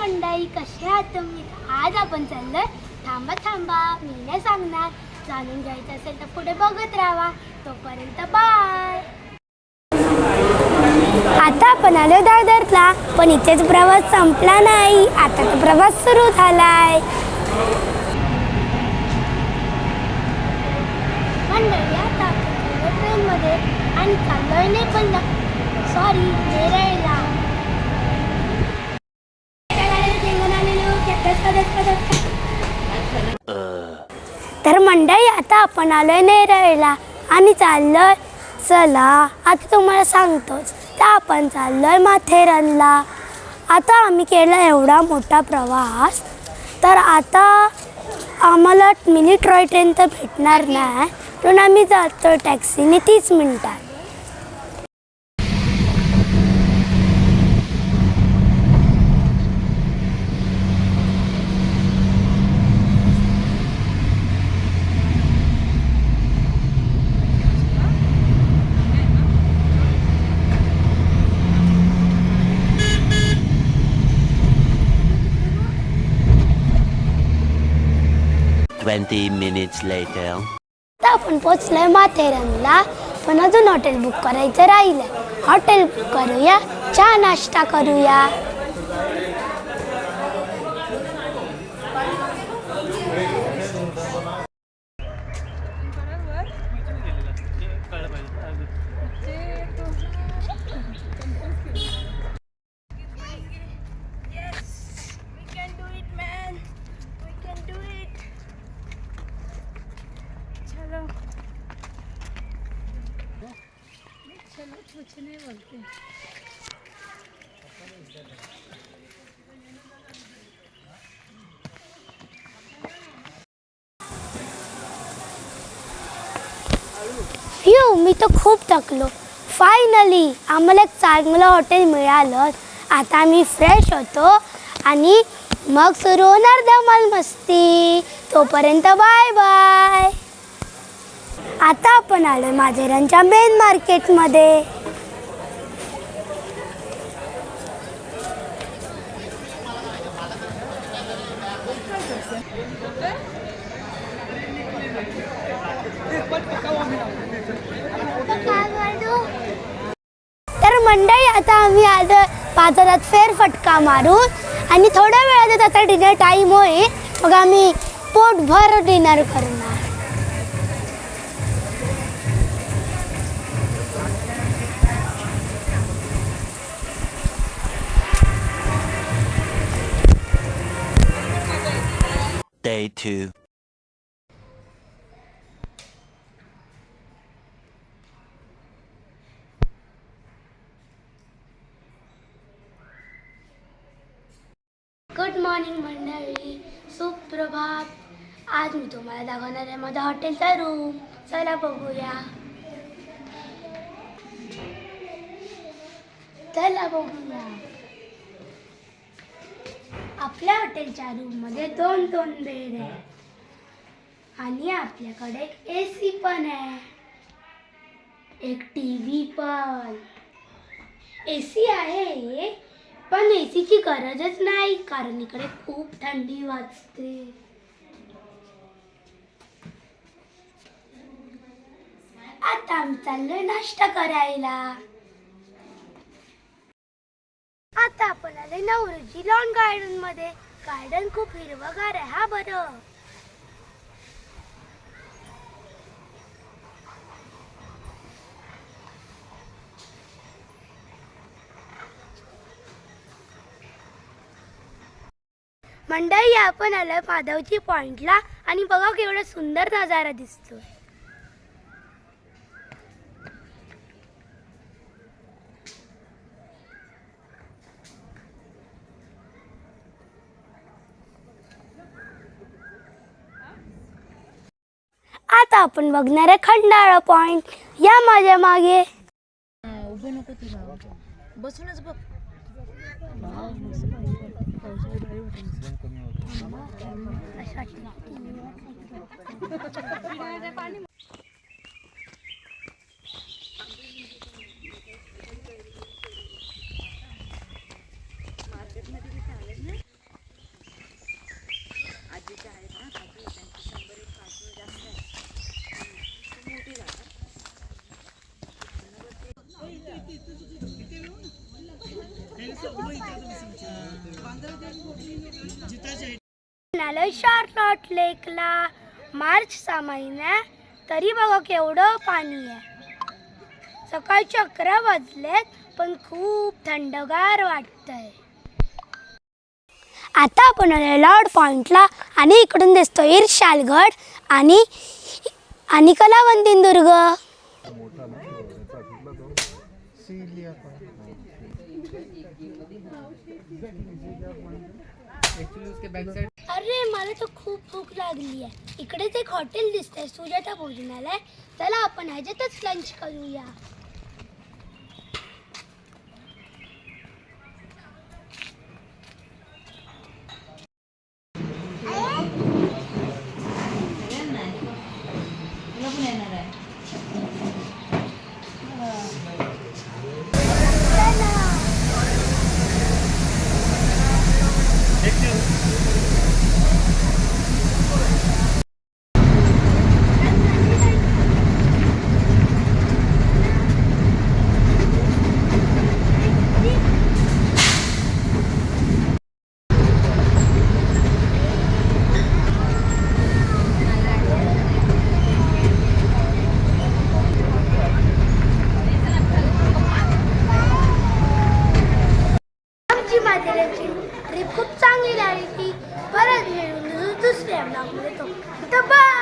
मंडळी, कसे आहात तुम्ही? आज आपण चाललोय थांबा थांबा मी नाही सांगणार. जाणून घ्यायचं असेल तर पुढे बघत राहा. तोपर्यंत बाय. आता आपण आलो दादरला, पण इथेच प्रवास संपला नाही. आता तो प्रवास सुरू झालाय. मंडळी, आता आपण ट्रेनमध्ये आणि चाललोय नेपाळला, सॉरी नेरळला. तर मंडळी, आता आपण आलोय नेरळला आणि चाललोय, चला आता तुम्हाला सांगतोच, तर आपण चाललोय माथेरानला. आता आम्ही केला एवढा मोठा प्रवास, तर आता आम्हाला मिनी टॉय ट्रेन तर भेटणार नाही, म्हणून आम्ही जातो टॅक्सीने 30 मिनिटात. minutes later. आता आपण पोचलोय माथेरानला, पण अजून हॉटेल बुक करायचं राहिलं. हॉटेल बुक करूया, चहा नाश्ता करूया. मी तर खूप थकलो. फायनली आम्हाला एक चांगलं हॉटेल मिळालं. आता आम्ही फ्रेश होतो आणि मग सुरू होणार धमाल मस्ती. तोपर्यंत बाय बाय. आता आपण आलोय माथेरानच्या मेन मार्केटमध्ये. तर मंडळी, आता आम्ही आज बाजारात फेरफटका मारून आणि थोड्या वेळात त्याचा डिनर टाईम होईल, मग आम्ही पोटभर डिनर करणार. Day 2. गुड मॉर्निंग मंडळी, सुप्रभात. आज मी तुम्हाला दाखवणार आहे माझ्या हॉटेलचा रूम. चला बघूया. आपल्या हॉटेलच्या रूममध्ये 2 बेड आहे आणि आपल्याकडे AC पण आहे, एक TV पण. AC आहे, पण ACची गरजच नाही, कारण इकडे खूप थंडी वाजते. आता आम्ही चाललोय नाश्ता करायला. आता आपण आलोय नवरोजी लॉन गार्डन मध्ये. गार्डन खूप हिरवगार आहे हा बरं. मंडळी, आपण आलोय माधवजी पॉइंटला आणि बघा केवढा सुंदर नजारा दिसतोय. आता आपण बघणार आहे खंडाळा पॉइंट. या माझ्या मागे. उभं नको तुला, बसूनच बघ. म्हणाले शार्लॉट लेकला मार्चचा महिना तरी बघा केवढं पाणी आहे. सकाळचे 11 वाजलेत पण खूप थंडगार वाटतंय. आता आपण आलोय लॉर्ड पॉइंटला आणि इकडून दिसतो इर्शालगड आणि कलावंतीन दुर्ग. अरे मला तर खूप भूक लागली आहे. इकडेच एक हॉटेल दिसतंय सुजाता भोजनालय. चला आपण ह्याच्यातच लंच करूया. तुला पण येणार आहे. आमची माथेरानची ट्रिप खूप चांगली लागली. परत मिळून दुसऱ्या ब्लॉगमध्ये तो बाय.